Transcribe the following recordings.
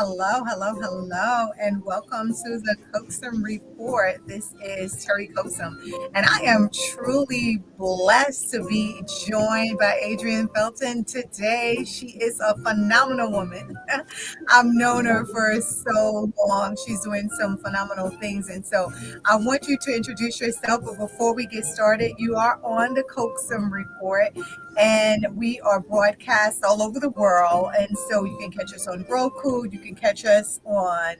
Hello, and welcome to the Coaxum Report. This is Terry Coaxum, and I am truly blessed to be joined by Adrienne Felton today. She is a phenomenal woman. I've known her for so long. She's doing some phenomenal things, and so I want you to introduce yourself. But before we get started, you are on the Coaxum Report, and we are broadcast all over the world. And so you can catch us on Roku, you can catch us on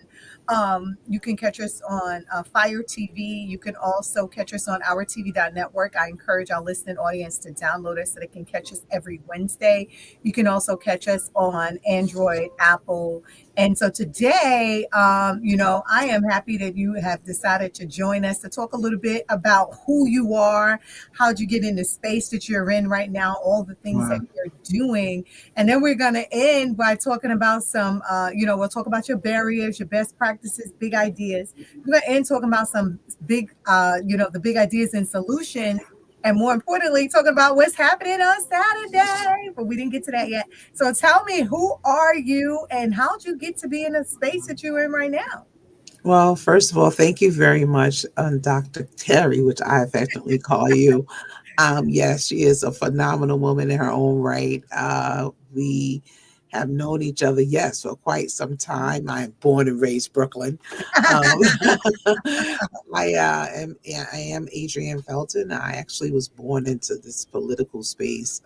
Fire TV. You can also catch us on OurTV.network. I encourage our listening audience to download us so they can catch us every Wednesday. You can also catch us on Android, Apple. And so today, I am happy that you have decided to join us to talk a little bit about who you are, how'd you get in the space that you're in right now, all the things that you're doing. And then we're going to end by talking about we'll talk about your barriers, your best practices, big ideas. We're going to end talking about some the big ideas and solutions. And more importantly, talking about what's happening on Saturday. But we didn't get to that yet. So tell me, who are you and how'd you get to be in the space that you're in right now? Well, first of all, thank you very much, Dr. Terry, which I affectionately call you. Yes, she is a phenomenal woman in her own right. We have known each other, yes, for quite some time. I am born and raised Brooklyn. Um, I am Adrienne Felton. I actually was born into this political space,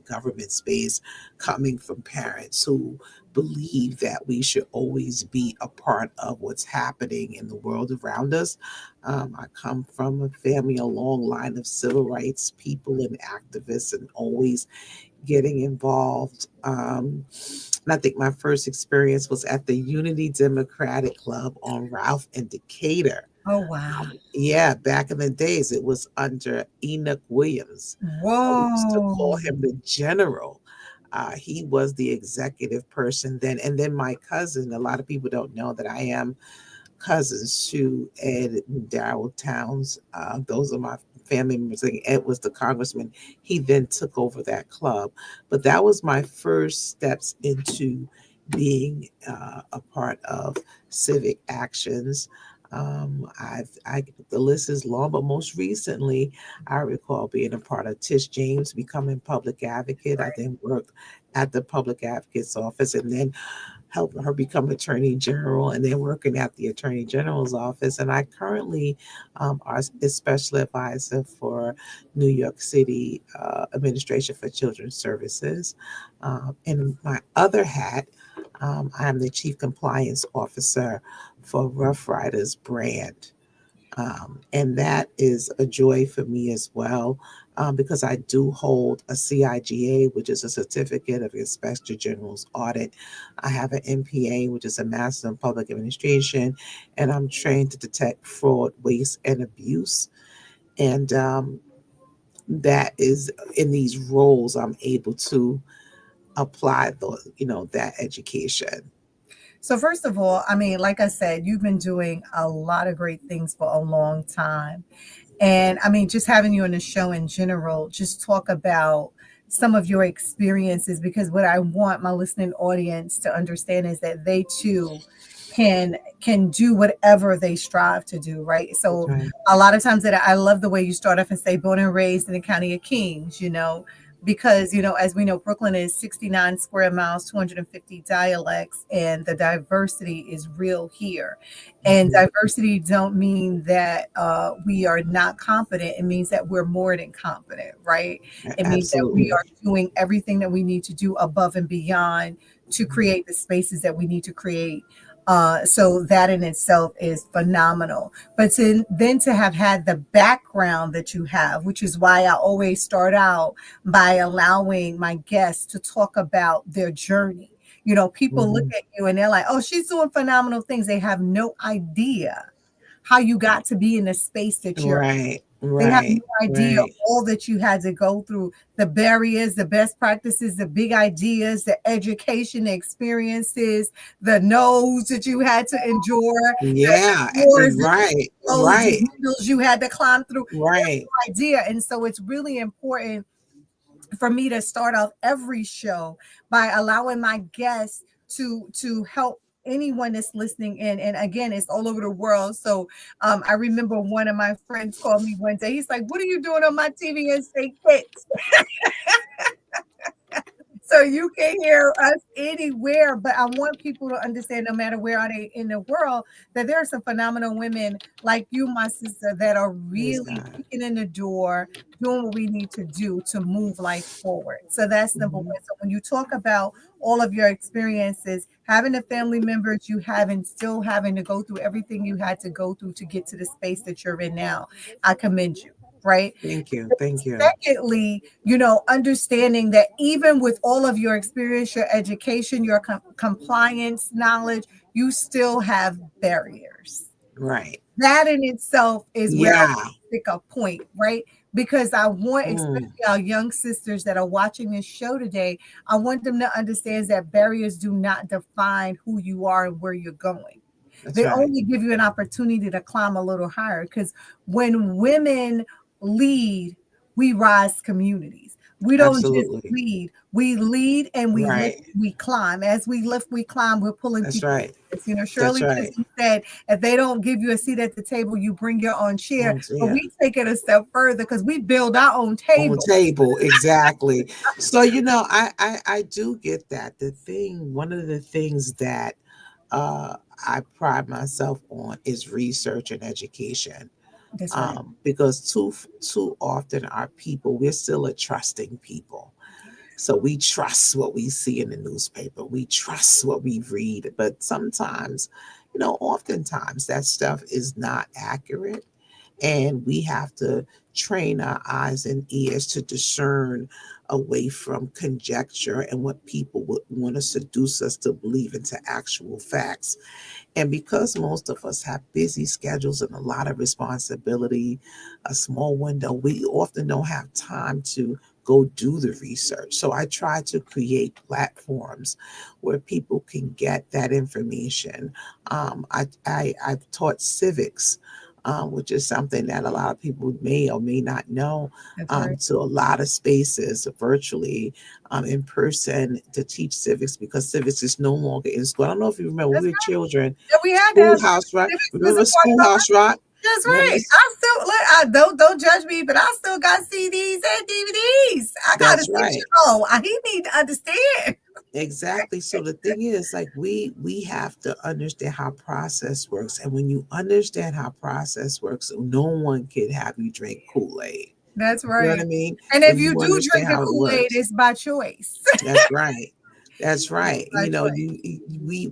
government space, coming from parents who believe that we should always be a part of what's happening in the world around us. I come from a family, a long line of civil rights people and activists, and always getting involved. And I think my first experience was at the Unity Democratic Club on Ralph and Decatur. Oh, wow. Yeah, back in the days, it was under Enoch Williams. I used to call Whoa. him the general. He was the executive person then. And then my cousin, a lot of people don't know that I am cousins to Ed and Darrell Towns. Those are my family members. And Ed was the congressman. He then took over that club. But that was my first steps into being a part of civic actions. The list is long, but most recently, I recall being a part of Tish James becoming public advocate. I then worked at the public advocate's office, and then helping her become attorney general, and then working at the attorney general's office. And I currently are a special advisor for New York City Administration for Children's Services. In my other hat, I am the chief compliance officer for Rough Riders brand. And that is a joy for me as well, because I do hold a CIGA, which is a Certificate of Inspector General's Audit. I have an MPA, which is a Master in Public Administration, and I'm trained to detect fraud, waste, and abuse. And that is in these roles, I'm able to apply that education. So first of all, I mean, like I said, you've been doing a lot of great things for a long time. And I mean, just having you on the show in general, just talk about some of your experiences, because what I want my listening audience to understand is that they too can do whatever they strive to do, right? So Right. a lot of times that I love the way you start off and say born and raised in the county of Kings, because as we know, Brooklyn is 69 square miles, 250 dialects, and the diversity is real here. And Mhm. diversity don't mean that we are not competent. It means that we're more than competent, right? It means that we Absolutely. are doing everything that we need to do above and beyond to create the spaces that we need to create. So that in itself is phenomenal. But then to have had the background that you have, which is why I always start out by allowing my guests to talk about their journey. People look Mhm. at you and they're like, oh, she's doing phenomenal things. They have no idea how you got to be in the space that you're in. Right, They have right, no idea right. all that you had to go through, the barriers, the best practices, the big ideas, the education, the experiences, the no's that you had to endure, Yeah, the wars, the right, roads, the right, hurdles you had to climb through. They have right. no idea. And so it's really important for me to start off every show by allowing my guests to help anyone that's listening in, and again, it's all over the world. So I remember one of my friends called me one day. He's like, "What are you doing on my TV?" And say, "Kids." So you can hear us anywhere, but I want people to understand, no matter where are they in the world, that there are some phenomenal women like you, my sister, that are Praise really God. kicking in the door, doing what we need to do to move life forward. So that's number Mhm. one. So when you talk about all of your experiences, having the family members you have, and still having to go through everything you had to go through to get to the space that you're in now, I commend you. Right. Thank you. Thank you. Secondly, understanding that even with all of your experience, your education, your compliance knowledge, you still have barriers. Right. That in itself is where I Yeah. want to pick a point, right? Because I want, Mm, especially our young sisters that are watching this show today, I want them to understand that barriers do not define who you are and where you're going. that's They right. only give you an opportunity to climb a little higher, because when women lead, we rise communities. We don't just Absolutely. lead and we lift, Right. we climb. As we lift, we climb, we're pulling That's people right. with us. You know, That's Shirley right. Chisholm said, if they don't give you a seat at the table, you bring your own chair. But Yeah. we take it a step further because we build our own On table. table, exactly. So I do get that. One of the things that uh I pride myself on is research and education. That's right. Because too often our people, we're still a trusting people. So we trust what we see in the newspaper. We trust what we read. But sometimes, oftentimes that stuff is not accurate. And we have to train our eyes and ears to discern away from conjecture and what people would want to seduce us to believe into actual facts. And because most of us have busy schedules and a lot of responsibility, a small window, we often don't have time to go do the research. So I try to create platforms where people can get that information. I've taught civics. Which is something that a lot of people may or may not know, That's right. to a lot of spaces virtually, in person, to teach civics, because civics is no longer in school. I don't know if you remember when That's we were children, right. And we had to have Schoolhouse Rock. civics was a Remember part of our. Schoolhouse Rock? That's Remember? right. I still look. I don't judge me, but I still got CDs and DVDs. I got a That's 6 year right. old. He need to understand. Exactly. So the thing is, like, we have to understand how process works, and when you understand how process works, no one can have you drink Kool-Aid. That's You know what right. I mean? And if When you you do understand drink the how it Kool Aid, works. it's by choice. That's right. That's It's right. by choice.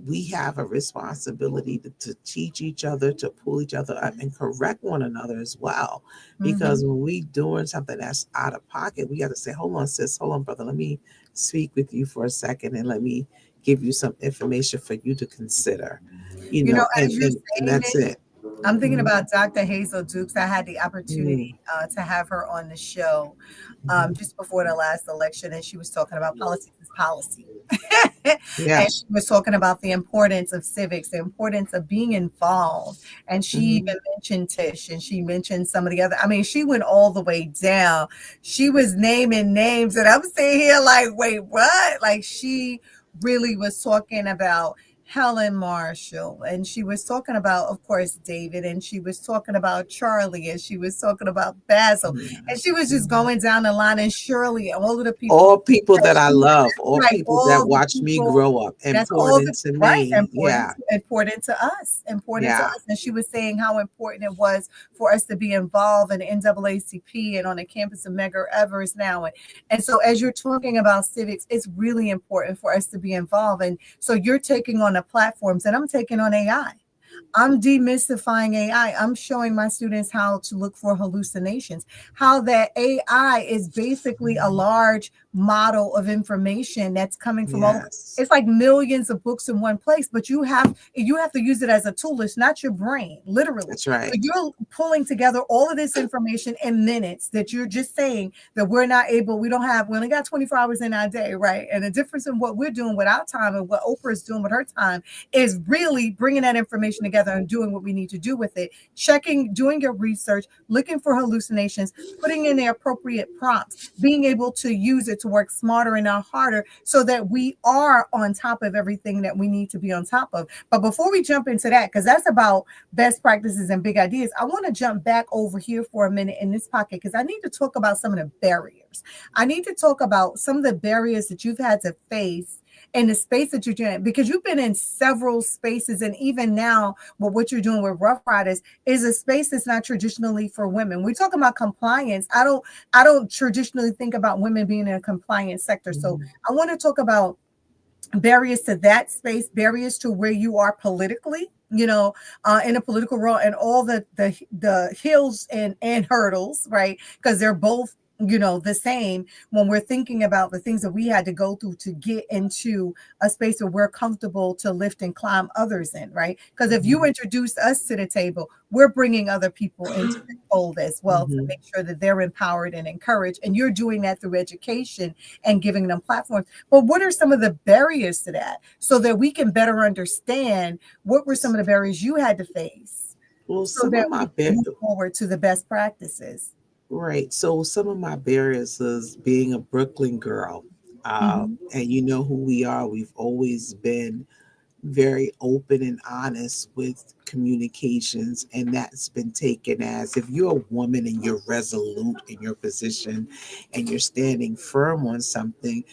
We have a responsibility to teach each other, to pull each other up, and correct one another as well. Hmm. Because when we doing something that's out of pocket, we have to say, "Hold on, sis. Hold on, brother. Let me speak with you for a second, and let me give you some information for you to consider." And As you're saying that's this, it. I'm thinking Mhm. about Dr. Hazel Dukes. I had the opportunity Mm, to have her on the show mhm. just before the last election, and she was talking about politics is policy. And Yes. she was talking about the importance of civics, the importance of being involved. And she even Mhm. mentioned Tish, and she mentioned some of the other. I mean, she went all the way down. She was naming names, and I'm sitting here like, wait, what? Like, she really was talking about Helen Marshall, and she was talking about, of course, David, and she was talking about Charlie, and she was talking about Basil, Yeah. and she was just Mhm. going down the line, and Shirley, and all of the people All people that that I she, love, all right, people that all the watched me people, grow up and that's poured all the into right, me. Yeah. important to us, important to Yeah. us. And she was saying how important it was for us to be involved in NAACP and on the campus of Medgar Evers now. And so as you're talking about civics, it's really important for us to be involved. And so you're taking on the platforms, and I'm taking on AI. I'm demystifying AI. I'm showing my students how to look for hallucinations, how that AI is basically a large model of information that's coming from all. Yes. It's like millions of books in one place, but you have to use it as a tool. It's not your brain, literally. That's So right. you're pulling together all of this information in minutes that you're just saying that we only got 24 hours in our day, right? And the difference in what we're doing with our time and what Oprah is doing with her time is really bringing that information together and doing what we need to do with it, checking, doing your research, looking for hallucinations, putting in the appropriate prompts, being able to use it to work smarter and not harder so that we are on top of everything that we need to be on top of. But before we jump into that, because that's about best practices and big ideas, I want to jump back over here for a minute in this pocket because I need to talk about some of the barriers. I need to talk about some of the barriers that you've had to face in the space that you're in, because you've been in several spaces, and even now with what you're doing with Rough Riders is a space that's not traditionally for women. We talk about compliance. I don't traditionally think about women being in a compliance sector. So Mhm. I want to talk about barriers to that space, barriers to where you are politically, in a political role, and all the hills and hurdles, right? Because they're both, the same when we're thinking about the things that we had to go through to get into a space where we're comfortable to lift and climb others in, right? Because if you Mhm. introduce us to the table, we're bringing other people into the fold as well to Mhm. make sure that they're empowered and encouraged. And you're doing that through education and giving them platforms. But what are some of the barriers to that so that we can better understand what were some of the barriers you had to face Well, so some that of my we can move forward to the best practices? right. So some of my barriers is being a Brooklyn girl, Mhm. and you know who we are. We've always been very open and honest with communications, and that's been taken as if you're a woman and you're resolute in your position and you're standing firm on something.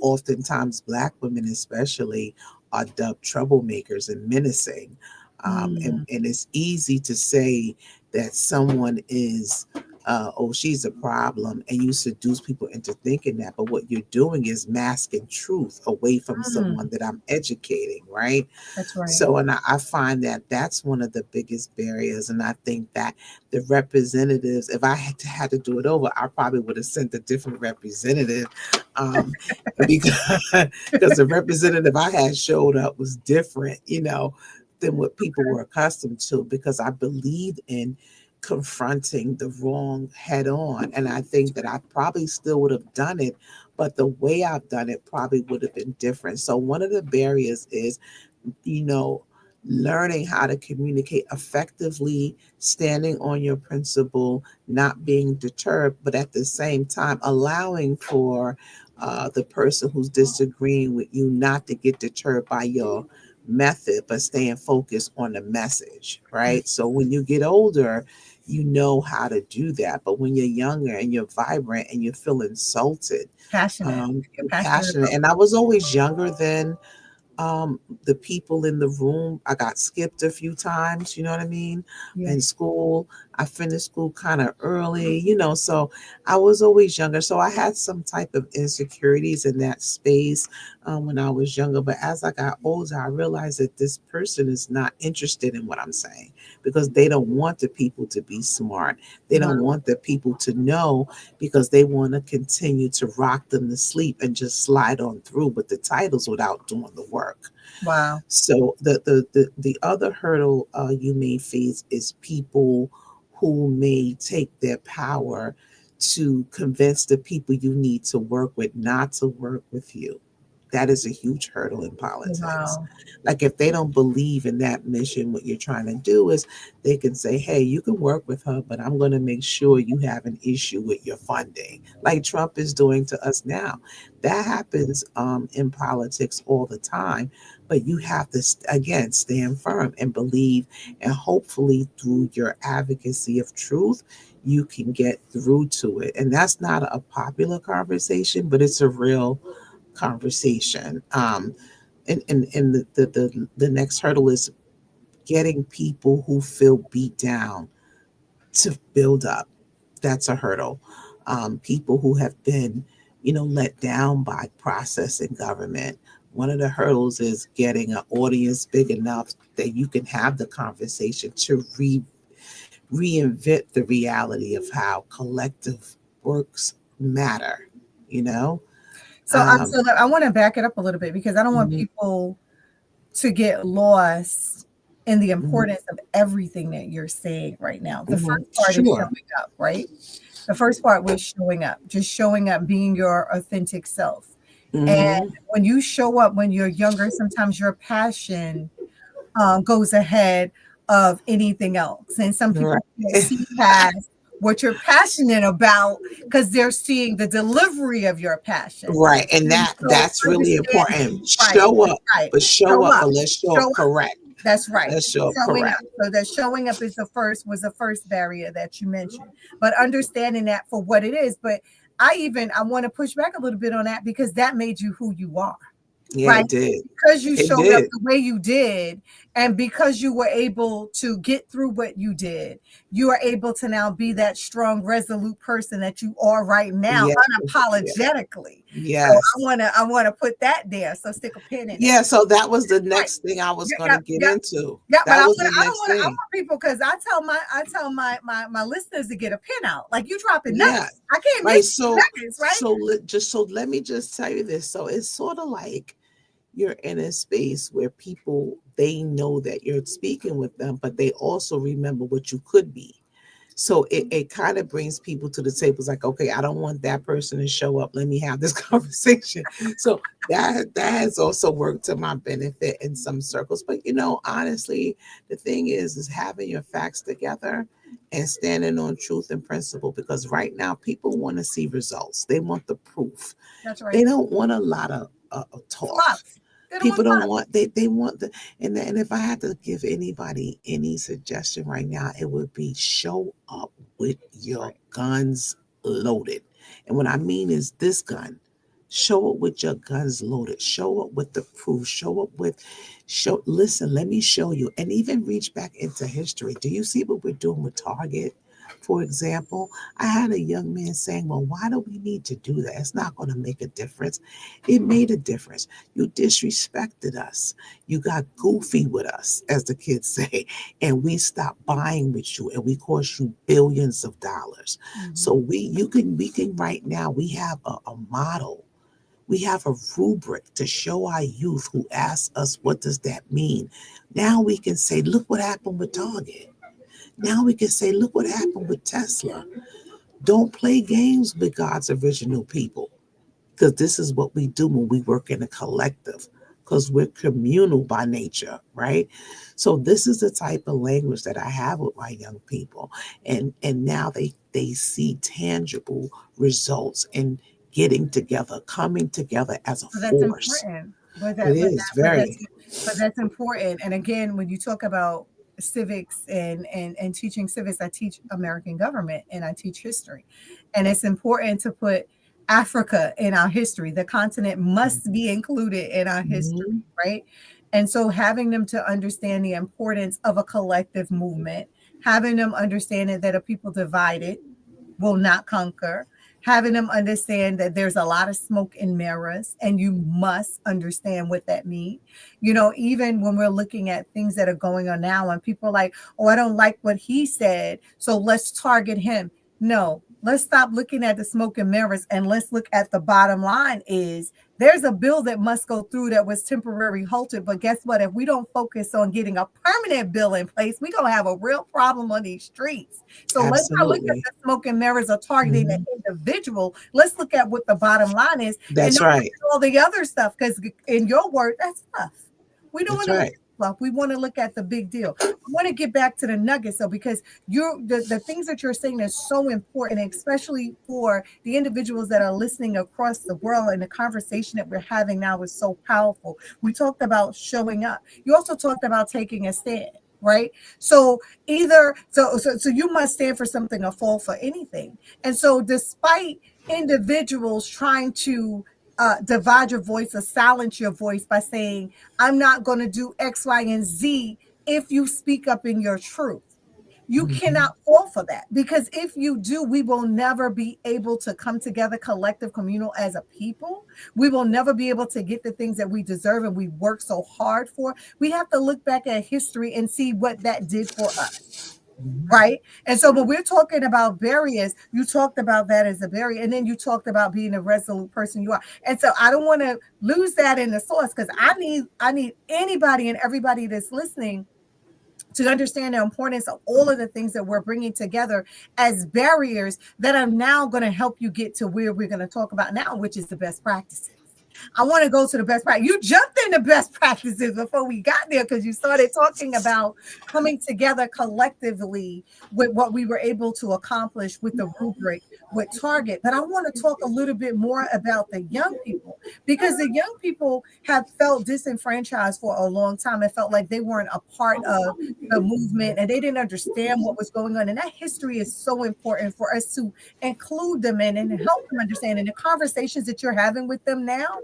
Oftentimes black women especially are dubbed troublemakers and menacing, Mm. and it's easy to say that someone is oh, she's a problem, and you seduce people into thinking that. But what you're doing is masking truth away from Mm. someone that I'm educating, right? That's right. So, and I find that that's one of the biggest barriers. And I think that the representatives, if I had to do it over, I probably would have sent a different representative, um, because because the representative I had showed up was different, than what people were accustomed to. Because I believe in confronting the wrong head on. And I think that I probably still would have done it, but the way I've done it probably would have been different. So one of the barriers is, you know, learning how to communicate effectively, standing on your principle, not being deterred, but at the same time allowing for the person who's disagreeing with you not to get deterred by your method, but staying focused on the message, Mm. right? So when you get older, you know how to do that. But when you're younger and you're vibrant and you feel insulted, Passionate. You're you're passionate passionate. about. And I was always younger than the people in the room. I got skipped a few times, you know what I mean? Yeah. In school, I finished school kind of early, so I was always younger. So I had some type of insecurities in that space when I was younger. But as I got older, I realized that this person is not interested in what I'm saying because they don't want the people to be smart. They Wow. don't want the people to know because they want to continue to rock them to sleep and just slide on through with the titles without doing the work. Wow. So the other hurdle you may face is people who may take their power to convince the people you need to work with not to work with you. That is a huge hurdle in politics. Wow. Like if they don't believe in that mission, what you're trying to do is they can say, hey, you can work with her, but I'm going to make sure you have an issue with your funding, like Trump is doing to us now. That happens in politics all the time, but you have to, again, stand firm and believe, and hopefully through your advocacy of truth, you can get through to it. And that's not a popular conversation, but it's a real conversation. And the next hurdle is getting people who feel beat down to build up. That's a hurdle. People who have been, let down by process and government. One of the hurdles is getting an audience big enough that you can have the conversation to reinvent the reality of how collective works matter. You know, So I um, so I want to back it up a little bit because I don't want mhm, people to get lost in the mhm, importance of everything that you're saying right now. The mhm. first part is Sure. showing up, right? The first part was showing up, just showing up, being your authentic self. And Hmm. when you show up when you're younger, sometimes your passion goes ahead of anything else. And some Right. people can't see past what you're passionate about because they're seeing the delivery of your passion. Right. And And so that's really understanding, important. right, Show up, right, but show up, but let's show show up up. correct. That's right. Let's show up Showing up. correct. So that showing up is the first barrier that you mentioned. But understanding that for what it is. But I want to push back a little bit on that because that made you who you are, Yeah, right? it did. Because you It showed up did. the way you did, and because you were able to get through what you did, you are able to now be that strong, resolute person that you are right now, Yes. Yes. unapologetically. So Yes. I wanna put that there. So stick a pin in it. Yeah, so that was the Right. next thing I was Yeah, going yeah, to get yeah. into. Yeah, but That was the I don't next want I thing. want people because I tell my listeners to get a pin out. Like you dropping Yeah. nuggets. I can't Right. miss So nuggets, right? so let me just tell you this. So it's sort of like you're in a space where people, they know that you're speaking with them, but they also remember what you could be. So it kind of brings people to the table. It's like, okay, I don't want that person to show up. Let me have this conversation. So that has also worked to my benefit in some circles. But honestly, the thing is having your facts together and standing on truth and principle. Because right now, people want to see results. They want the proof. That's They right. don't want a lot of talk. Fluff. They don't want People don't fluff. want, they want the, and if I had to give anybody any suggestion right now, it would be show up with your Right. guns loaded. And what I mean is this gun. Show up with your guns loaded. Show up with the proof. Show up with listen, let me show you. And even reach back into history. Do you see what we're doing with Target? For example, I had a young man saying, well, why do we need to do that? It's not going to make a difference. It made a difference. You disrespected us. You got goofy with us, as the kids say, and we stopped buying with you and we cost you billions of dollars. So Mhm. we can right now, we have a model. We have a rubric to show our youth who ask us, what does that mean? Now we can say, look what happened with Target. Now we can say, look what happened with Tesla. Don't play games with God's original people, because this is what we do when we work in a collective, because we're communal by nature, right? So this is the type of language that I have with my young people, and now they see tangible results in getting together, coming together as a So that's force. important. It is very. But that's important. And again, when you talk about civics and teaching civics, I teach American government and I teach history. And it's important to put Africa in our history. The continent must be included in our history, Mhm. right? And so having them to understand the importance of a collective movement, having them understanding that a people divided will not conquer, having them understand that there's a lot of smoke and mirrors and you must understand what that means. Even when we're looking at things that are going on now and people are like, oh, I don't like what he said, so let's target him. No, let's stop looking at the smoke and mirrors and let's look at the bottom line is there's a bill that must go through that was temporarily halted. But guess what? If we don't focus on getting a permanent bill in place, we're going to have a real problem on these streets. So let's not look at Absolutely. the smoke and mirrors or targeting an Mhm. individual. Let's look at what the bottom line is and That's not look right. at all the other stuff. Because in your word, that's tough. We don't That's want to look right. at fluff. We want to look at the big deal. I want to get back to the nuggets though, because the things that you're saying are so important, especially for the individuals that are listening across the world. And the conversation that we're having now is so powerful. We talked about showing up. You also talked about taking a stand, right? So so you must stand for something or fall for anything. And so despite individuals trying to divide your voice or silence your voice by saying, I'm not going to do X, Y, and Z if you speak up in your truth. You cannot Mhm. fall for that because if you do, we will never be able to come together, collective, communal as a people. We will never be able to get the things that we deserve and we work so hard for. We have to look back at history and see what that did for us. Mhm. Right. And so when we're talking about barriers, you talked about that as a barrier. And then you talked about being a resolute person you are. And so I don't want to lose that in the source because I need anybody and everybody that's listening to understand the importance of all of the things that we're bringing together as barriers that are now going to help you get to where we're going to talk about now, which is the best practices. I want to go to the best practice. You jumped into best practices before we got there because you started talking about coming together collectively with what we were able to accomplish with the rubric with Target. But I want to talk a little bit more about the young people because the young people have felt disenfranchised for a long time. It felt like they weren't a part of the movement and they didn't understand what was going on. And that history is so important for us to include them in and help them understand. And the conversations that you're having with them now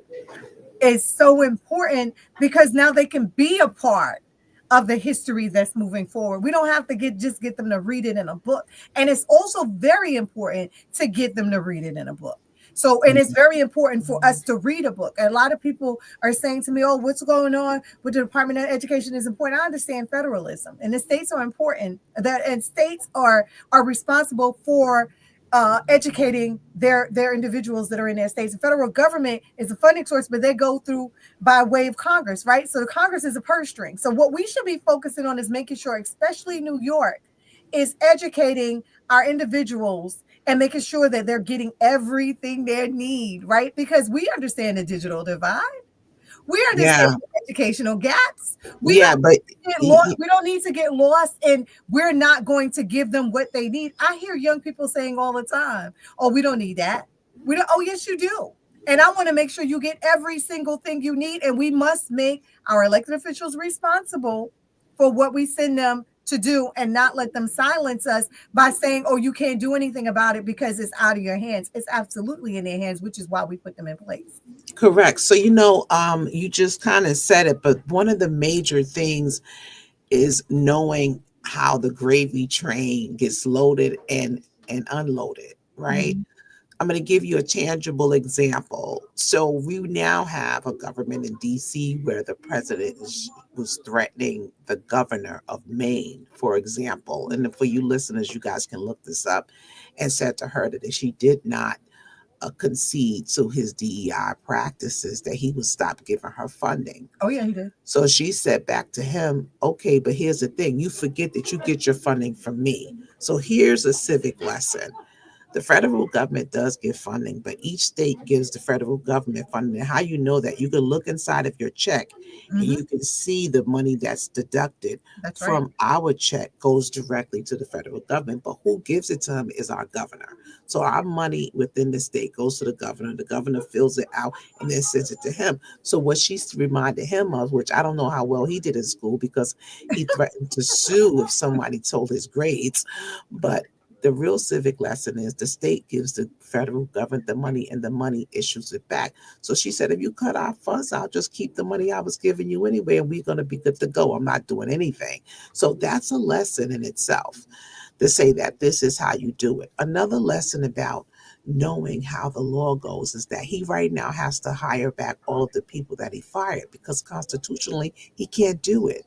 is so important because now they can be a part of the history that's moving forward. We don't have to get them to read it in a book. And it's also very important to get them to read it in a book. So, and it's very important for us to read a book. And a lot of people are saying to me, oh, what's going on with the Department of Education is important. I understand federalism and the states are important and states are responsible for educating their individuals that are in their states. The federal government is a funding source, but they go through by way of Congress, right? So the Congress is a purse string. So what we should be focusing on is making sure, especially New York, is educating our individuals and making sure that they're getting everything they need, right? Because we understand the digital divide. We understand Yeah, educational gaps. We yeah, don't but get lost. We don't need to get lost, and we're not going to give them what they need. I hear young people saying all the time, "Oh, we don't need that. We don't." Oh, yes, you do. And I want to make sure you get every single thing you need, and we must make our elected officials responsible for what we send them to do and not let them silence us by saying, oh, you can't do anything about it because it's out of your hands. It's absolutely in their hands, which is why we put them in place. correct. So you just kind of said it, but one of the major things is knowing how the gravy train gets loaded and unloaded, right? Mhm. I'm going to give you a tangible example. So we now have a government in DC where the president was threatening the governor of Maine, for example. And for you listeners, you guys can look this up, and said to her that if she did not concede to his DEI practices, that he would stop giving her funding. Oh, yeah, he did. So she said back to him, okay, but here's the thing, you forget that you get your funding from me. So here's a civic lesson. The federal government does give funding, but each state gives the federal government funding. And how you know that? You can look inside of your check and Mhm. you can see the money that's deducted That's right. from our check goes directly to the federal government. But who gives it to them is our governor. So our money within the state goes to the governor. The governor fills it out and then sends it to him. So what she reminded him of, which I don't know how well he did in school because he threatened to sue if somebody told his grades, but the real civic lesson is the state gives the federal government the money and the money issues it back. So she said, if you cut our funds, I'll just keep the money I was giving you anyway, and we're going to be good to go. I'm not doing anything. So that's a lesson in itself to say that this is how you do it. Another lesson about knowing how the law goes is that he right now has to hire back all of the people that he fired because constitutionally he can't do it.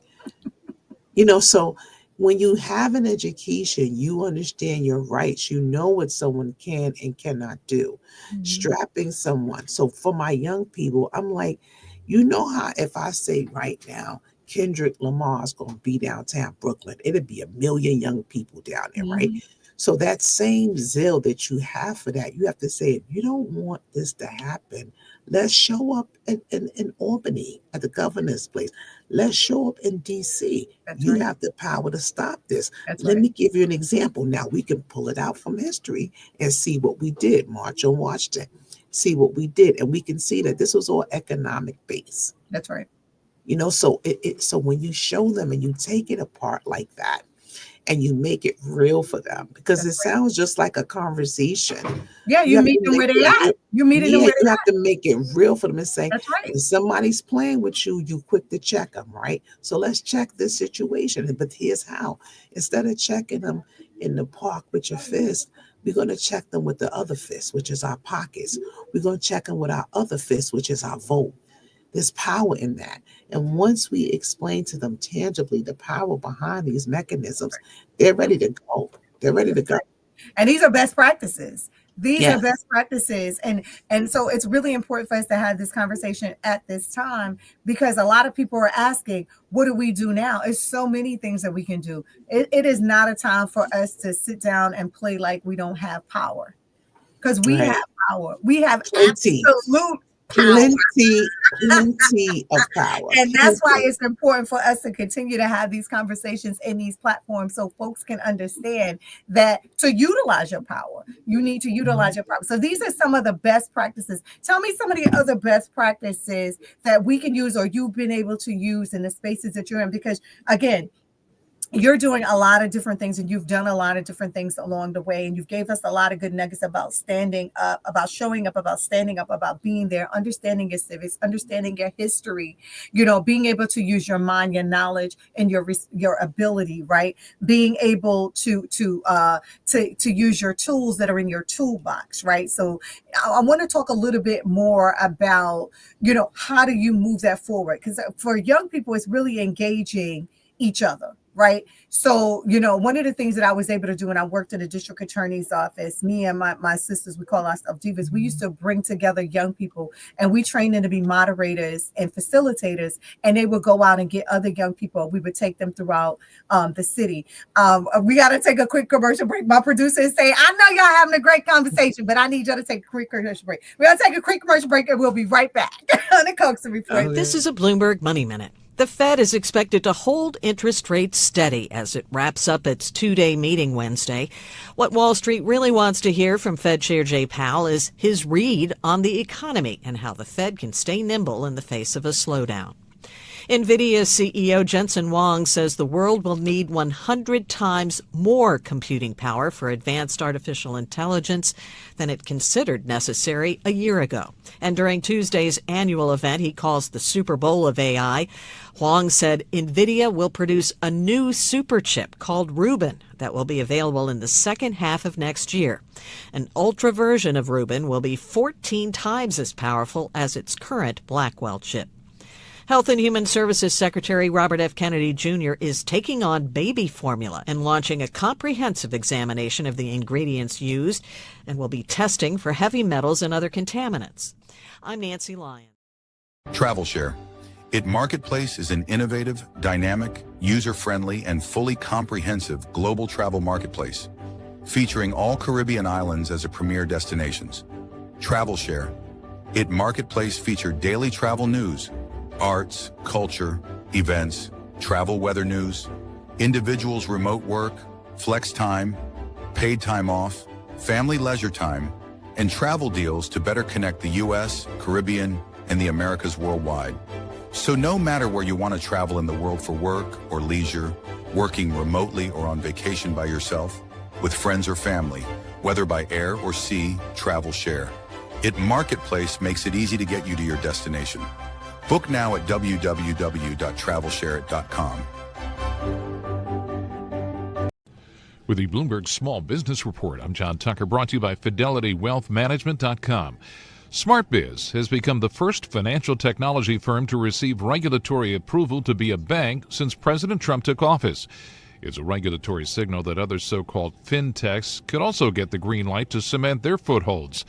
So when you have an education, you understand your rights. You know what someone can and cannot do. Mhm. Strapping someone. So for my young people, I'm like, you know how if I say right now, Kendrick Lamar is going to be downtown Brooklyn, it'd be a million young people down there, right? Mhm. So that same zeal that you have for that, you have to say, if you don't want this to happen, let's show up in Albany at the governor's place. Let's show up in DC. That's You right. have the power to stop this. That's Let right. me give you an example. Now we can pull it out from history and see what we did. March on Washington, see what we did, and we can see that this was all economic based. That's right. So when you show them and you take it apart like that, and you make it real for them, because That's it right. sounds just like a conversation. Yeah, You you have to meet them make where they it at. real. You meeting them Yeah, where you they have at. to make it real for them and say, That's right. when somebody's playing with you, you quick to check them, right? So let's check this situation. But here's how. Instead of checking them in the park with your fist, we're going to check them with the other fist, which is our pockets. We're going to check them with our other fist, which is our vote. There's power in that. And once we explain to them tangibly the power behind these mechanisms, they're ready to go. They're ready to go. And these are best practices. These are Yes. best practices. And so it's really important for us to have this conversation at this time because a lot of people are asking, what do we do now? It's so many things that we can do. It is not a time for us to sit down and play like we don't have power because we have Right. power. We have Plenty. power. Plenty of power. And that's why it's important for us to continue to have these conversations in these platforms so folks can understand that to utilize your power, you need to utilize your power. So these are some of the best practices. Tell me some of the other best practices that we can use or you've been able to use in the spaces that you're in, because again, you're doing a lot of different things and you've done a lot of different things along the way. And you've gave us a lot of good nuggets about standing up, about showing up, about standing up, about being there, understanding your civics, understanding your history, being able to use your mind, your knowledge, and your ability, right? Being able to use your tools that are in your toolbox, right? So I want to talk a little bit more about, how do you move that forward? Because for young people, it's really engaging each other. Right. So, one of the things that I was able to do when I worked in the district attorney's office, me and my sisters, we call ourselves divas, we used to bring together young people and we trained them to be moderators and facilitators, and they would go out and get other young people. We would take them throughout the city. We got to take a quick commercial break. My producer is saying, I know y'all having a great conversation, but I need y'all to take a quick commercial break. We're going to take a quick commercial break and we'll be right back on the Coaxum Report. This is a Bloomberg Money Minute. The Fed is expected to hold interest rates steady as it wraps up its two-day meeting Wednesday. What Wall Street really wants to hear from Fed Chair Jay Powell is his read on the economy and how the Fed can stay nimble in the face of a slowdown. NVIDIA CEO Jensen Huang says the world will need 100 times more computing power for advanced artificial intelligence than it considered necessary a year ago. And during Tuesday's annual event he calls the Super Bowl of AI, Huang said NVIDIA will produce a new super chip called Rubin that will be available in the second half of next year. An ultra version of Rubin will be 14 times as powerful as its current Blackwell chip. Health and Human Services Secretary Robert F. Kennedy Jr. is taking on baby formula and launching a comprehensive examination of the ingredients used and will be testing for heavy metals and other contaminants. I'm Nancy Lyon. TravelShare. It Marketplace is an innovative, dynamic, user-friendly, and fully comprehensive global travel marketplace, featuring all Caribbean islands as a premier destinations. TravelShare. It Marketplace featured daily travel news, arts, culture, events, travel weather news, individuals' remote work, flex time, paid time off, family leisure time, and travel deals to better connect the U.S., Caribbean, and the Americas worldwide. So no matter where you want to travel in the world for work or leisure, working remotely or on vacation by yourself, with friends or family, whether by air or sea, TravelShare. It Marketplace makes it easy to get you to your destination. Book now at www.travelshare.com. With the Bloomberg Small Business Report, I'm John Tucker, brought to you by FidelityWealthManagement.com. SmartBiz has become the first financial technology firm to receive regulatory approval to be a bank since President Trump took office. It's a regulatory signal that other so-called fintechs could also get the green light to cement their footholds.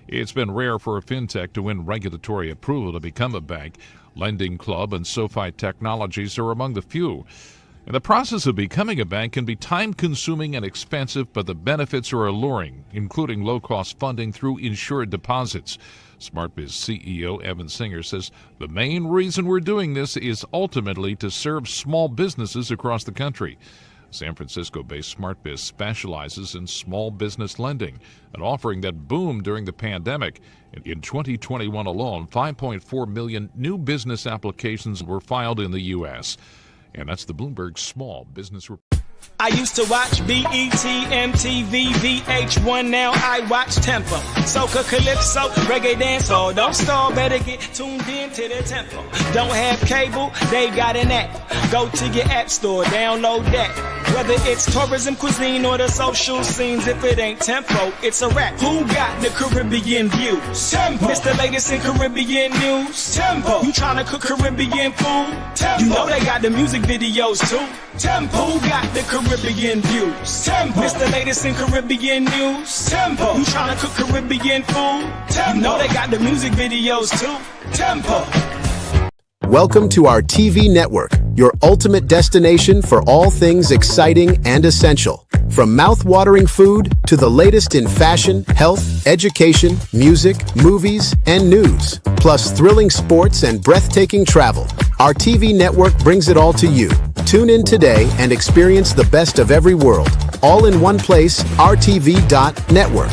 It's been rare for a fintech to win regulatory approval to become a bank. Lending Club and SoFi Technologies are among the few. And the process of becoming a bank can be time-consuming and expensive, but the benefits are alluring, including low-cost funding through insured deposits. SmartBiz CEO Evan Singer says the main reason we're doing this is ultimately to serve small businesses across the country. San Francisco-based SmartBiz specializes in small business lending, an offering that boomed during the pandemic. In 2021 alone, 5.4 million new business applications were filed in the U.S. And that's the Bloomberg Small Business Report. I used to watch BET, MTV, VH1, now I watch Tempo. Soca, Calypso, Reggae Dance, oh, don't stall, better get tuned in to the Tempo. Don't have cable, they got an app. Go to your app store, download that. Whether it's tourism, cuisine, or the social scenes, if it ain't Tempo, it's a rap. Who got the Caribbean views? Tempo. It's the latest in Caribbean news. Tempo. You tryna cook Caribbean food? Tempo. You know they got the music videos too. Tempo. Who got the Caribbean views? Tempo. It's the latest in Caribbean news. Tempo. You tryna cook Caribbean food? Tempo. You know they got the music videos too. Tempo. Welcome to our TV network, your ultimate destination for all things exciting and essential. From mouth-watering food to the latest in fashion, health, education, music, movies, and news, plus thrilling sports and breathtaking travel, our TV network brings it all to you. Tune in today and experience the best of every world, all in one place, rtv.network.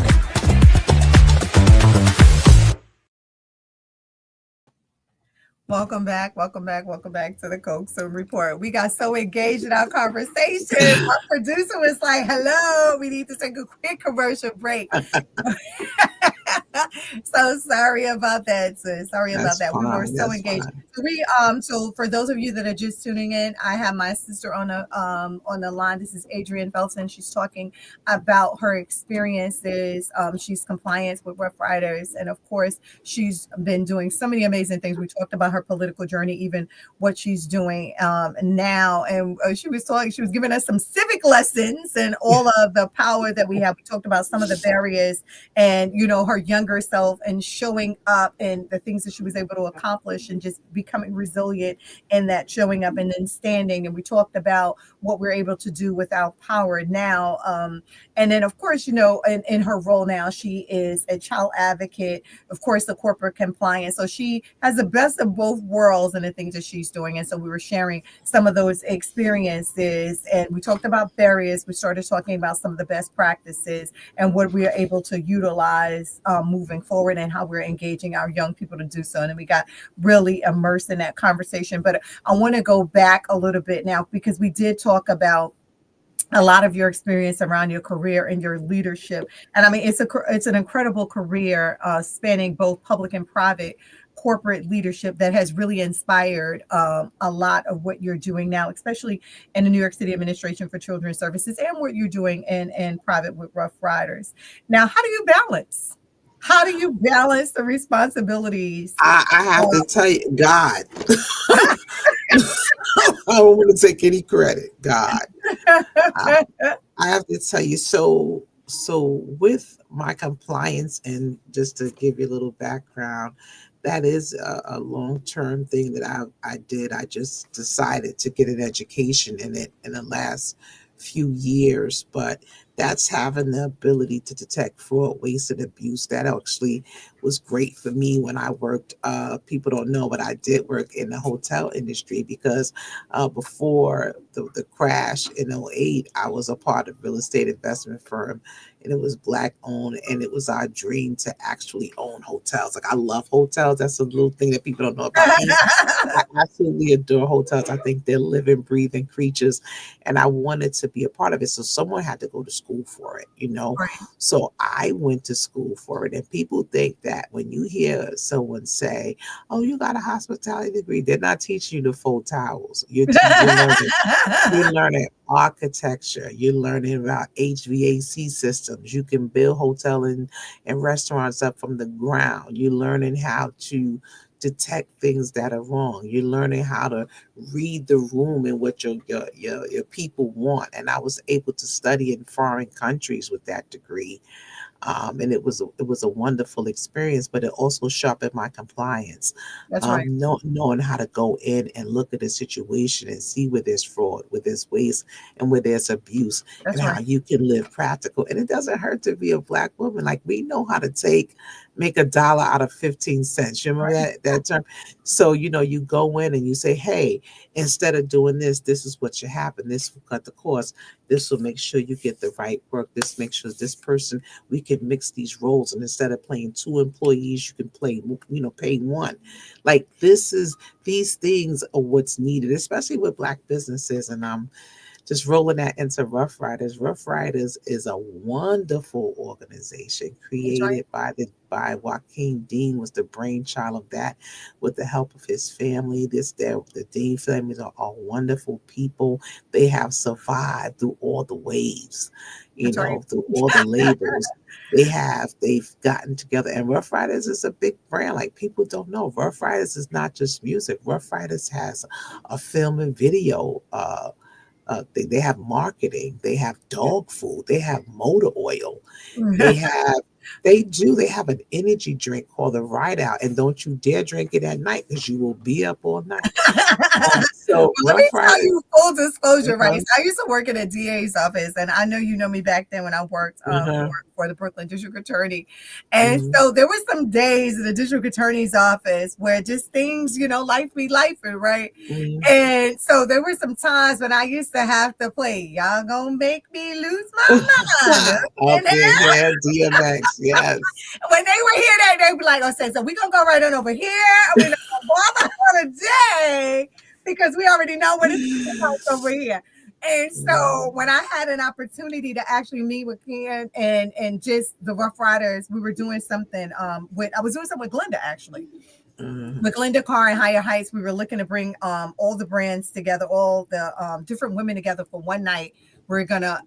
Welcome back to the Coaxum Report. We got so engaged in our conversation. Our producer was like, hello, we need to take a quick commercial break. So sorry about that, sis. Sorry about that. We were so engaged. So for those of you that are just tuning in, I have my sister on the line. This is Adrienne Felton. She's talking about her experiences. She's compliant with Rough Riders, and of course, she's been doing so many amazing things. We talked about her political journey, even what she's doing now, and she was giving us some civic lessons and all of the power that we have. We talked about some of the barriers and her younger self and showing up and the things that she was able to accomplish and just becoming resilient in that showing up and then standing. And we talked about what we're able to do with our power now. And then, of course, in her role now, she is a child advocate, of course, the corporate compliance. So she has the best of both worlds in the things that she's doing. And so we were sharing some of those experiences, and we talked about barriers. We started talking about some of the best practices and what we are able to utilize moving forward and how we're engaging our young people to do so. And we got really immersed in that conversation. But I want to go back a little bit now, because we did talk about a lot of your experience around your career and your leadership. And I mean, it's an incredible career spanning both public and private corporate leadership that has really inspired a lot of what you're doing now, especially in the New York City Administration for Children's Services and what you're doing in private with Rough Riders. Now, how do you balance? How do you balance the responsibilities? I have to tell you, God. I don't want to take any credit. God. I have to tell you, so with my compliance, and just to give you a little background, that is a long-term thing that I did. I just decided to get an education in it in the last few years, but that's having the ability to detect fraud, waste, and abuse. That actually was great for me when I worked. People don't know, but I did work in the hotel industry, because before the crash in '08, I was a part of a real estate investment firm, and it was Black owned, and it was our dream to actually own hotels. Like, I love hotels. That's a little thing that people don't know about me. I absolutely adore hotels. I think they're living, breathing creatures, and I wanted to be a part of it. So someone had to go to school for it, Right. So I went to school for it. And people think that when you hear someone say, "Oh, you got a hospitality degree," they're not teaching you to fold towels. You're learning architecture. You're learning about HVAC systems. You can build hotel and restaurants up from the ground. You're learning how to detect things that are wrong. You're learning how to read the room and what your people want. And I was able to study in foreign countries with that degree. And it was a wonderful experience, but it also sharpened my compliance. That's right. Knowing how to go in and look at a situation and see where there's fraud, where there's waste, and where there's abuse, That's and how right. you can live practical. And it doesn't hurt to be a Black woman. Like, we know how to make $1 out of 15 cents. You remember that term? So, you go in and you say, hey, instead of doing this, this is what should happen. This will cut the cost. This will make sure you get the right work. This makes sure this person, we can mix these roles. And instead of paying 2 employees, you can pay one. Like, these things are what's needed, especially with Black businesses. And just rolling that into Rough Riders. Rough Riders is a wonderful organization created by Joaquin Dean, was the brainchild of that, with the help of his family. The Dean families are all wonderful people. They have survived through all the waves, through all the labels. They've gotten together, and Rough Riders is a big brand. Like, people don't know, Rough Riders is not just music. Rough Riders has a film and video. They have marketing, they have dog food, they have motor oil, they have They do. They have an energy drink called the Ride Out, and don't you dare drink it at night because you will be up all night. So Let me Rough tell Riders. you full disclosure, right? Uh-huh, So I used to work in a DA's office, and I know you know me back then when I worked uh-huh, for the Brooklyn District Attorney. And mhm, so there were some days in the District Attorney's office where just things, life be life, right? mhm. And so there were some times when I used to have to play, y'all gonna make me lose my mind. Up And in here, DMX. Yes. when they were here, they'd be like, "Oh, say so we gonna go right on over here. We're not gonna bother her today because we already know what it's like over here." And so when I had an opportunity to actually meet with Ken and just the Rough Riders, we were doing something I was doing something with Glenda actually. Mhm, With Glenda Carr and Higher Heights, we were looking to bring all the brands together, all the different women together for one night.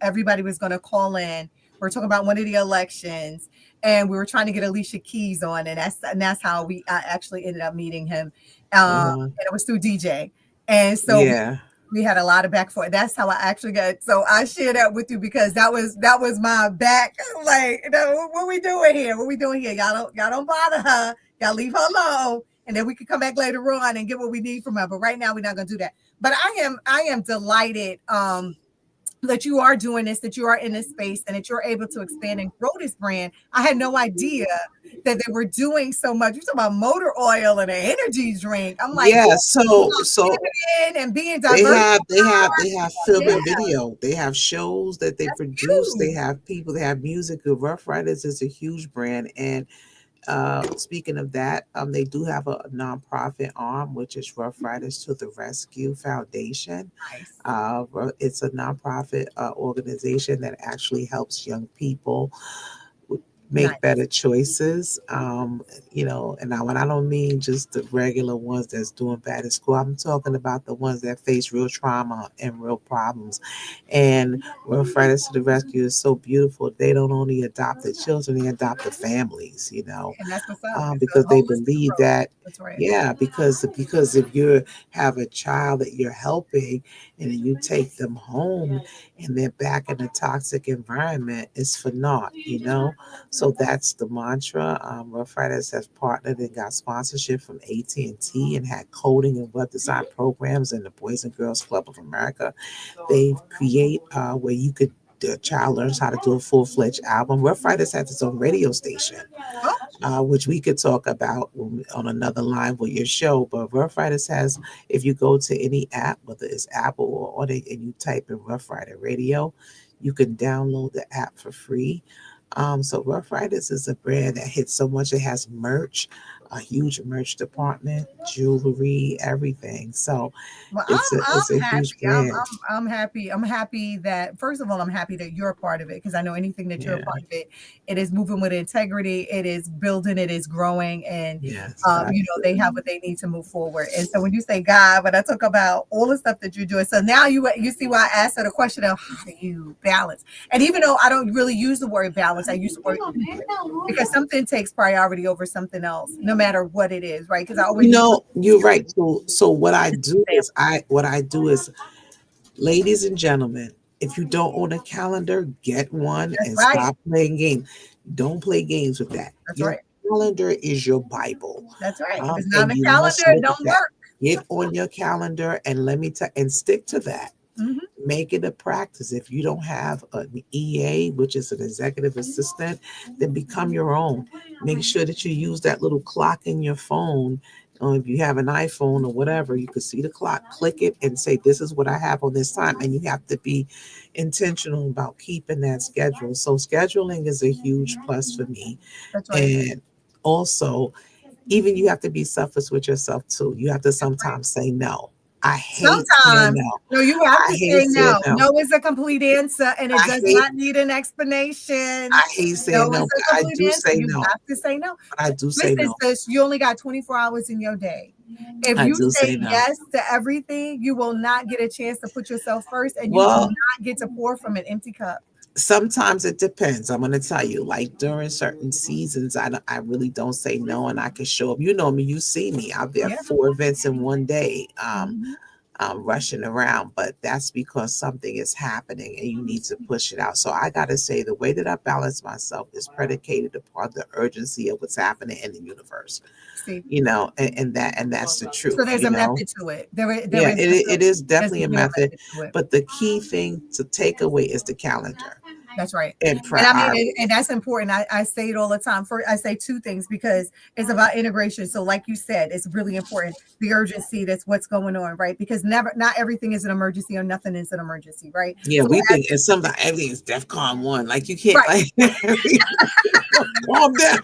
Everybody was gonna call in. We're talking about one of the elections, and we were trying to get Alicia Keys on, and that's how we actually ended up meeting him. uh-huh. And it was through DJ, and so Yeah. we had a lot of back and forth. That's how I actually got. So I share that with you because that was my back. Like, what we doing here? What we doing here? Y'all don't bother her. Y'all leave her alone, and then we can come back later on and get what we need from her. But right now, we're not gonna do that. But I am delighted. That you are doing this, that you are in this space, and that you're able to expand and grow this brand. I had no idea that they were doing so much. You're talking about motor oil and an energy drink. I'm like, Yeah. So pivoting and being they diverse. have film Yeah, and video. They have shows that they that's produce. They huge. have people. They have music. The Rough Riders is a huge brand. And speaking of that, they do have a nonprofit arm, which is Rough Riders to the Rescue Foundation. Nice. It's a nonprofit organization that actually helps young people make Nice. better choices. And now when I don't mean just the regular ones that's doing bad at school, I'm talking about the ones that face real trauma and real problems. And Rough Riders to the Rescue is so beautiful. They don't only adopt the children, they adopt the families, And that's what's up. It's a because they holistic believe approach. that, That's right. yeah, because if you have a child that you're helping and then you take them home and they're back in a toxic environment, it's for naught. So that's the mantra. Rough Riders has partnered and got sponsorship from AT&T and had coding and web design programs in the Boys and Girls Club of America. They create where the child learns how to do a full-fledged album. Rough Riders has its own radio station, Oh, which we could talk about on another line with your show. But Rough Riders has, if you go to any app, whether it's Apple or on it, and you type in Rough Rider Radio, you can download the app for free. So Rough Riders is a brand that hits so much. It has merch, a huge merch department, jewelry, everything. So well, it's a I'm happy. huge brand. I'm happy. I'm happy that first of all, I'm happy that you're a part of it because I know anything that you're a Yeah. part of it, it is moving with integrity. It is building. It is growing, and Yes. they have what they need to move forward. And so when you say God, but I talk about all the stuff that you're doing. So now you see why I asked her the question of how do you balance? And even though I don't really use the word balance, I use the word equilibrium because something takes priority over something else, no matter what it is, right? Because I always You're right. So what I do is, ladies and gentlemen, if you don't own a calendar, get one that's and right. stop playing games. Don't play games with that. That's Your right. calendar is your Bible, That's right. If it's not on and the you calendar, must it look at don't that. work. Get on your calendar and and stick to that. Mhm. Make it a practice. If you don't have an EA, which is an executive assistant, then become your own. Make sure that you use that little clock in your phone. If you have an iPhone or whatever, you can see the clock, click it and say, this is what I have on this time. And you have to be intentional about keeping that schedule. So scheduling is a huge plus for me. That's right. And also, even you have to be selfish with yourself too. You have to That's right. sometimes say no. I hate saying Sometimes, no. no, you have I to hate say saying no. no. No is a complete answer, and it I does hate not need an explanation. I hate saying No no, is but a I complete do answer. say You no. have to say no. But I do say Listen, no. sis, you only got 24 hours in your day. If I you do say say no. yes to everything, you will not get a chance to put yourself first, and you do Well, not get to pour from an empty cup. sometimes it depends. I'm gonna tell you, like during certain seasons, I really don't say no, and I can show up. You know me, you see me. I'll be at Yeah. 4 events in one day. Mhm. rushing around, but that's because something is happening and you need to push it out. So I got to say, the way that I balance myself is predicated upon the urgency of what's happening in the universe, See, and that's the so truth, there's a method to it. There Yeah, is it is there's definitely a definitely a method, method to it. but the key thing to take away is the calendar That's right. and And I mean, priority. and that's important. I say it all the time. I say two things because it's about integration. So, like you said, it's really important. The urgency, that's what's going on, right? Because not everything is an emergency or nothing is an emergency, right? Yeah, So, we think, and sometimes everything is DEFCON 1. Like, you can't, right. like, calm down.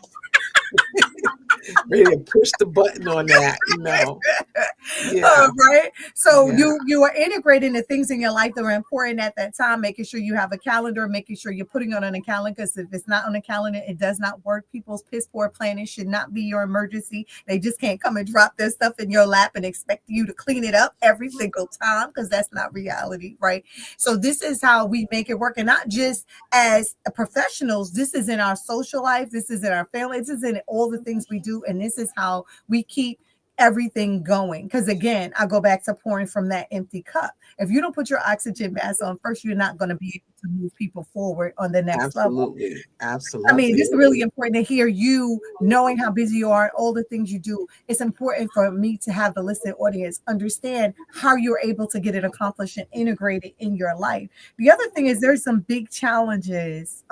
Ready to push the button on that, Yeah, Right. So yeah, you are integrating the things in your life that are important at that time, making sure you have a calendar, making sure you're putting it on a calendar. Because if it's not on a calendar, it does not work. People's piss poor planning should not be your emergency. They just can't come and drop their stuff in your lap and expect you to clean it up every single time, because that's not reality, right? So this is how we make it work, and not just as professionals. This is in our social life. This is in our family. This is in all the things we do, and this is how we keep everything going. Because again, I go back to pouring from that empty cup. If you don't put your oxygen mask on first, you're not going to be able to move people forward on the next level. absolutely, I mean, absolutely. this is really important to hear you knowing how busy you are and all the things you do. It's important for me to have the listening audience understand how you're able to get it accomplished and integrated in your life. The other thing is there's some big challenges,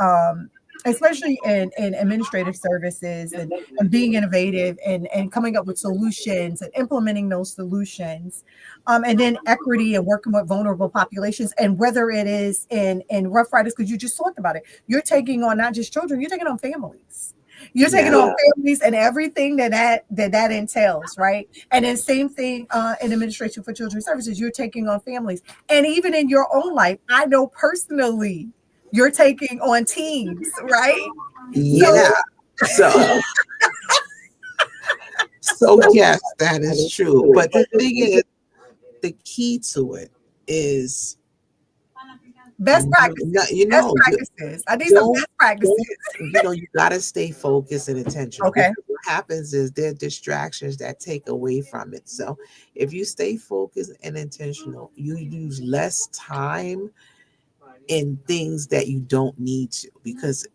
especially in administrative services, and being innovative and coming up with solutions and implementing those solutions, and then equity and working with vulnerable populations, and whether it is in Rough Riders, because you just talked about it, you're taking on not just children, you're taking on families. You're taking Yeah, on families and everything that entails, right? And then same thing in administration for children's services, you're taking on families, and even in your own life, I know personally, you're taking on teams, right? yeah. So So, so yes, that is true. But the thing is, the key to it is, best practices, best you practices. I need some don't, best practices. you got to stay focused and intentional, Okay. because what happens is there are distractions that take away from it. So if you stay focused and intentional, you use less time in things that you don't need to, because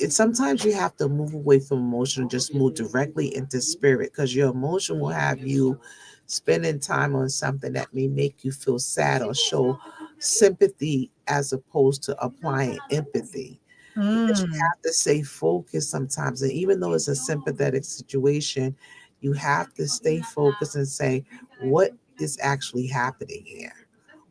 sometimes you have to move away from emotion and just move directly into spirit, because your emotion will have you spending time on something that may make you feel sad or show sympathy as opposed to applying empathy, because you Mm, have to stay focused sometimes. And even though it's a sympathetic situation, you have to stay focused and say, what is actually happening here?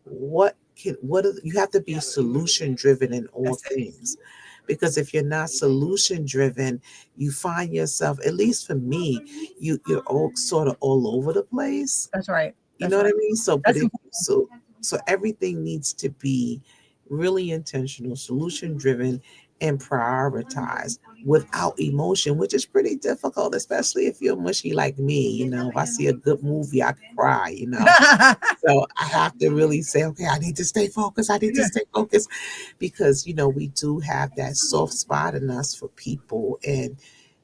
You have to be solution driven in all that's it. things, because if you're not solution driven, you find yourself, at least for me, you're all sort of all over the place. That's right. You That's know what I right. mean? So, but That's if important. so everything needs to be really intentional, solution driven, and prioritized without emotion, which is pretty difficult, especially if you're mushy like me. If I see a good movie, I can cry. So I have to really say, okay, I need to stay focused. I need to Yeah. stay focused, because we do have that soft spot in us for people, and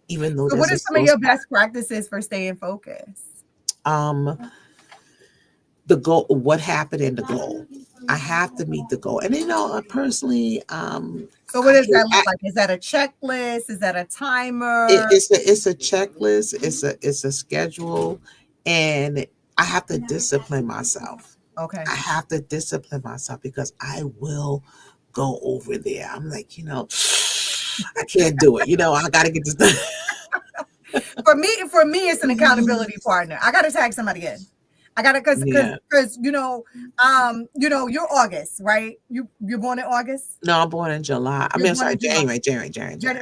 even though So, what there's are a some of soft your spot, best practices for staying focused? um, the goal, what happened in the goal. I have to meet the goal, and personally, So, what does can, that look like? Is that a checklist? Is that a it, timer? it's a checklist. It's a schedule, and I have to discipline myself. Okay. I have to discipline myself, because I will go over there. I'm like, I can't do it. I got to get this done. For me, it's an accountability partner. I got to tag somebody in. I got to Yeah. because you're August, right? You're born in August. No, I'm born in July. I You're mean, I'm born sorry, in July. January.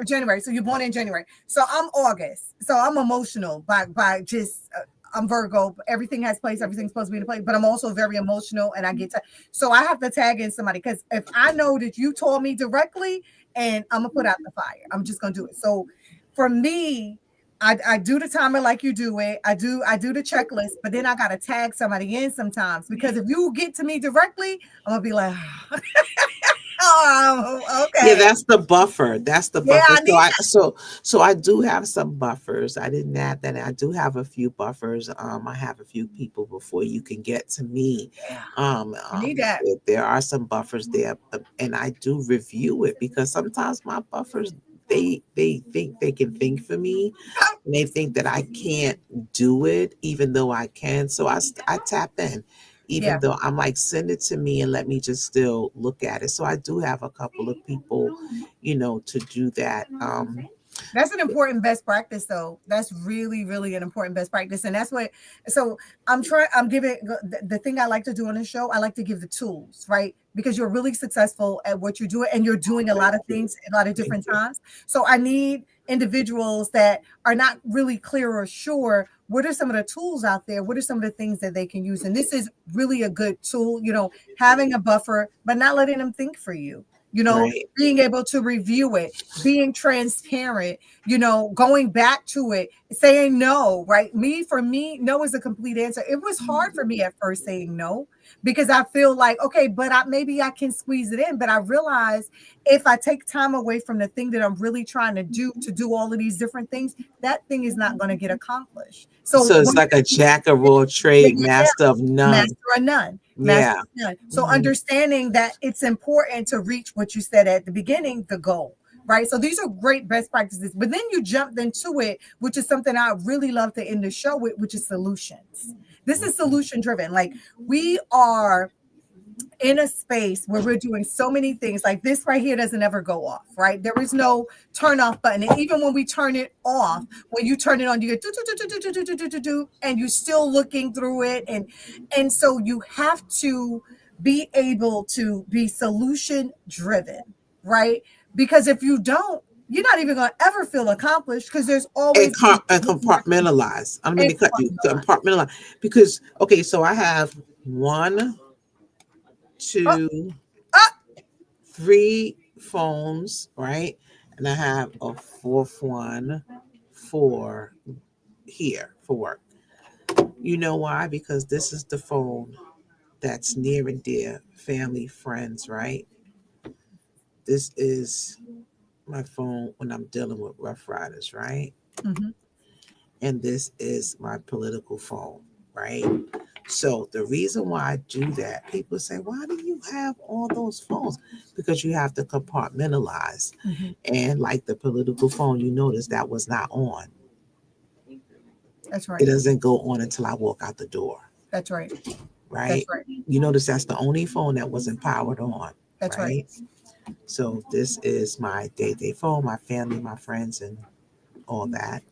January. So you're born in January. So I'm August. So I'm emotional by just I'm Virgo. Everything has place. Everything's supposed to be in place. But I'm also very emotional, and I get to. So I have to tag in somebody, because if I know that you told me directly, and I'm gonna put out the fire, I'm just gonna do it. So for me, I do the timer like you do it. I do the checklist, but then I gotta tag somebody in sometimes, because if you get to me directly, I'm gonna be like. Oh, Yeah, okay. that's the buffer. That's the Yeah, buffer. I need So I do have some buffers. I didn't add that. I do have a few buffers. I have a few people before you can get to me. yeah, you need that. There are some buffers there, and I do review it because sometimes my buffers they think they can think for me, and they think that I can't do it, even though I can. So I tap in, even Yeah. though I'm like, send it to me and let me just still look at it. So I do have a couple of people, to do that. That's an important best practice, though. That's really, really an important best practice. And that's what, so I'm giving the thing I like to do on the show. I like to give the tools, right? Because you're really successful at what you're doing and you're doing a lot of things at a lot of Thank different you. times. So I need individuals that are not really clear or sure what are some of the tools out there, what are some of the things that they can use. And this is really a good tool, having a buffer, but not letting them think for you, Right. being able to review it, being transparent, going back to it, saying no, right? For me, no is a complete answer. It was hard for me at first saying no because I feel like, okay, but maybe I can squeeze it in. But I realize if I take time away from the thing that I'm really trying to do all of these different things, that thing is not going to get accomplished. So So it's when like a jack of all trade, master of none. master or none. Master Yeah. or none. So Mhm. understanding that it's important to reach what you said at the beginning, the goal. Right. So these are great best practices. But then you jumped into it, which is something I really love to end the show with, which is solutions. This is solution driven. Like we are in a space where we're doing so many things like this right here doesn't ever go off, right? There is no turn off button. And even when we turn it off, when you turn it on, you get do, do, do, do, do, do, do, do, do, do, and you're still looking through it. And so you have to be able to be solution driven, right? Because if you don't, you're not even going to ever feel accomplished because there's always And compartmentalize. I don't mean and to cut you. Compartmentalize because okay, so I have one, oh, two, oh, 3 phones, right? And I have a fourth one for here for work. You know why? Because this is the phone that's near and dear, family, friends, right? This is my phone when I'm dealing with Rough Riders, right? mhm. And this is my political phone, right? So the reason why I do that, people say, why do you have all those phones? Because you have to compartmentalize. Mhm. And like the political phone, you notice that was not on. That's It right. doesn't go on until I walk out the door, That's right. That's right? right. You notice that's the only phone that wasn't powered on, That's right. right? So this is my day-to-day phone, my family, my friends, and all that.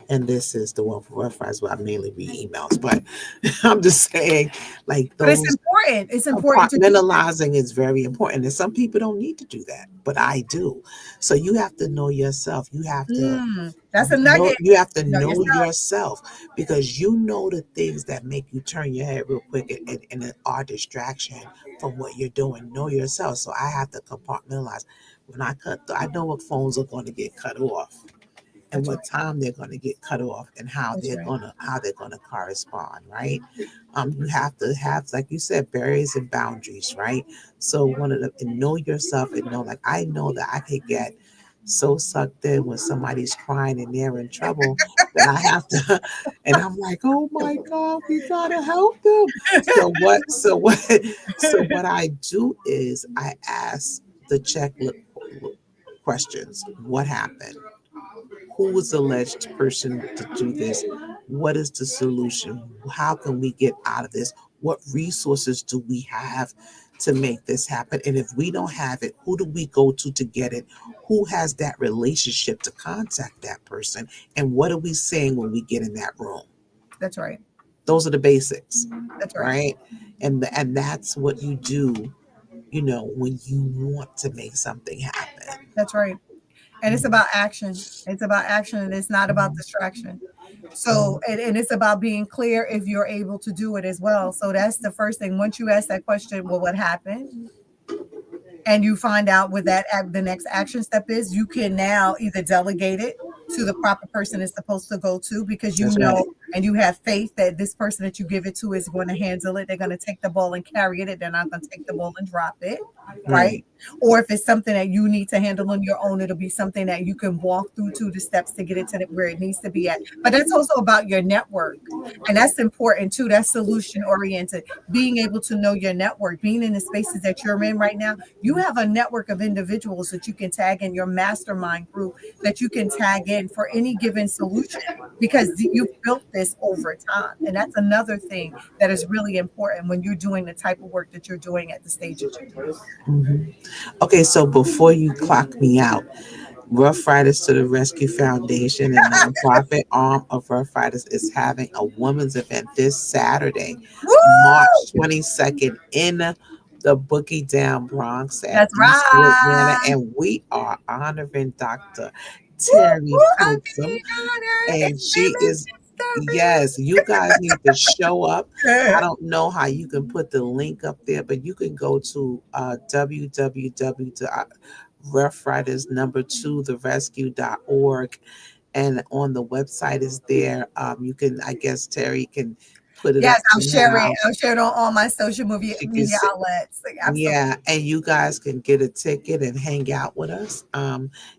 And this is the one for Rough Riders where I mainly read emails. But I'm just saying, like But it's those important. It's important to do that. compartmentalizing is very important. And some people don't need to do that, but I do. So you have to know yourself. That's a nugget. You have to Know know yourself. yourself because you know the things that make you turn your head real quick and are distraction from what you're doing. Know yourself. So I have to compartmentalize. When I know what phones are going to get cut off and That's what right. time they're going to get cut off and That's right. how they're going to correspond, right? You have to have, like you said, barriers and boundaries, right? So one of the and know yourself and know, like I know that I could get so sucked in when somebody's crying and they're in trouble that I have to, and I'm like, oh my God, we gotta help them. So what I do is I ask the checklist questions. What happened? Who was the alleged person to do this? What is the solution? How can we get out of this? What resources do we have to make this happen? And if we don't have it, who do we go to get it? Who has that relationship to contact that person? And what are we saying when we get in that room? That's right. Those are the basics, That's right. right? And that's what you do, when you want to make something happen. That's right. And it's about action. It's about action and it's not about distraction. So, and it's about being clear if you're able to do it as well. So that's the first thing. Once you ask that question, well, what happened? And you find out what the next action step is, you can now either delegate it to the proper person it's supposed to go to because you That's know right. and you have faith that this person that you give it to is going to handle it. They're going to take the ball and carry it. They're not going to take the ball and drop it, right? Or if it's something that you need to handle on your own, it'll be something that you can walk through to the steps to get it to where it needs to be at. But that's also about your network, and that's important too. That's solution oriented. Being able to know your network, being in the spaces that you're in right now, you have a network of individuals that you can tag in your mastermind group, that you can tag in for any given solution, because you've built this over time. And that's another thing that is really important when you're doing the type of work that you're doing at the stage that you're doing. Okay, so before you clock me out, Rough Riders to the Rescue Foundation, a nonprofit arm of Rough Riders, is having a women's event this Saturday, March 22nd, in the Boogie Down Bronx at Eastwood Manor, and we are honoring Dr. Terry Coaxum, and she is. Yes, you guys need to show up. I don't know how you can put the link up there, but you can go to www.roughriders2therescue.org, and on the website is there. You can, I guess Terry can put it. Yes, up I'll share it. I'll share it on all my social media outlets. Absolutely. Yeah, and you guys can get a ticket and hang out with us.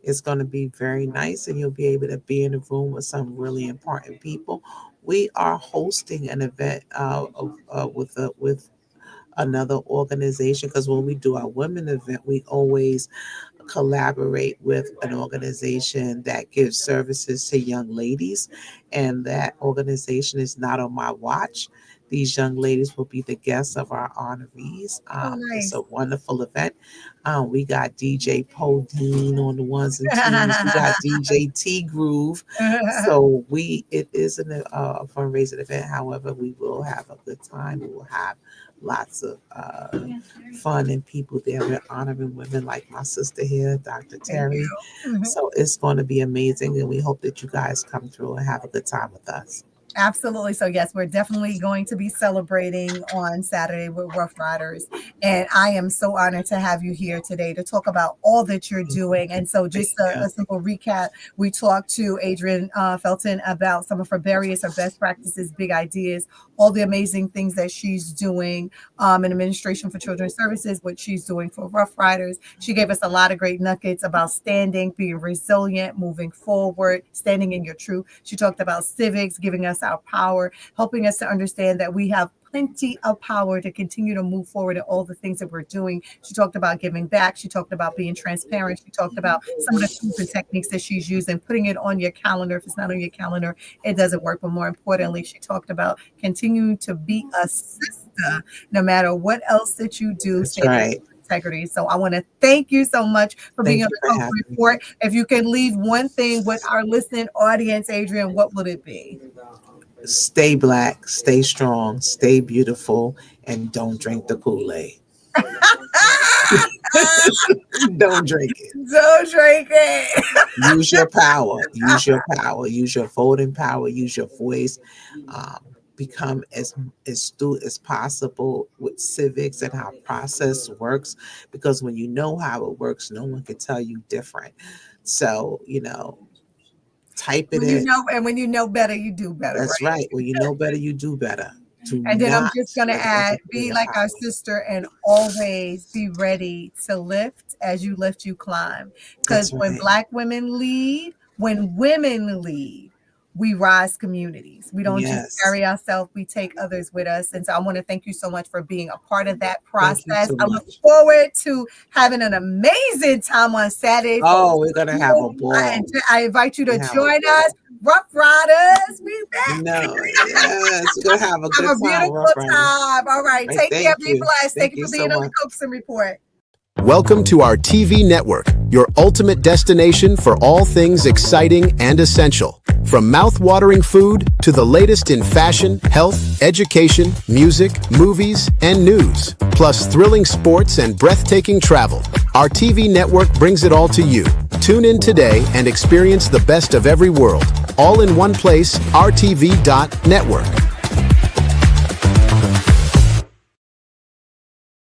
It's going to be very nice, and you'll be able to be in a room with some really important people. We are hosting an event with another organization, because when we do our women event, we always collaborate with an organization that gives services to young ladies, and that organization is not on my watch. These young ladies will be the guests of our honorees. Nice. It's a wonderful event. We got DJ Podine on the ones and twos. We got DJ T Groove. So it is a fundraising event. However, we will have a good time. We will have lots of fun and people there. We're honoring women like my sister here, Dr. Terry. So it's going to be amazing, and we hope that you guys come through and have a good time with us. Absolutely. So yes, we're definitely going to be celebrating on Saturday with Rough Riders. And I am so honored to have you here today to talk about all that you're doing. And so just a simple recap, we talked to Adrienne Felton about some of her best practices, big ideas, all the amazing things that she's doing in Administration for Children's Services, what she's doing for Rough Riders. She gave us a lot of great nuggets about standing, being resilient, moving forward, standing in your truth. She talked about civics, giving us our power, helping us to understand that we have plenty of power to continue to move forward in all the things that we're doing. She talked about giving back. She talked about being transparent. She talked about some of the tools and techniques that she's using, putting it on your calendar. If it's not on your calendar, it doesn't work. But more importantly, she talked about continuing to be a sister, no matter what else that you do. That's right. Integrity. So I want to thank you so much for being on the Coaxum Report. If you can leave one thing with our listening audience, Adrienne, what would it be? Stay black, stay strong, stay beautiful, and don't drink the Kool-Aid. Don't drink it. Don't drink it. Use your power. Use your power. Use your voting power. Use your voice. Become as astute as possible with civics and how process works, because when you know how it works, no one can tell you different. So, type it in. And when you know better, you do better. That's right. When you know better, you do better. And then I'm just going to add, be like our sister and always be ready to lift. As you lift, you climb. Because when Black women lead, when women lead, we rise communities. We don't just carry ourselves, we take others with us. And so I want to thank you so much for being a part of that process. I look forward to having an amazing time on Saturday. Oh, we're going to have a ball. I invite you to join us. Rough Riders, we back. Yes, we're going to have a good time. Beautiful time. All right, take care, be blessed. Thank you for being on the Coaxum Report. Welcome to our TV network, your ultimate destination for all things exciting and essential. From mouth-watering food to the latest in fashion, health, education, music, movies, and news, plus thrilling sports and breathtaking travel. Our TV network brings it all to you. Tune in today and experience the best of every world. All in one place, rtv.network.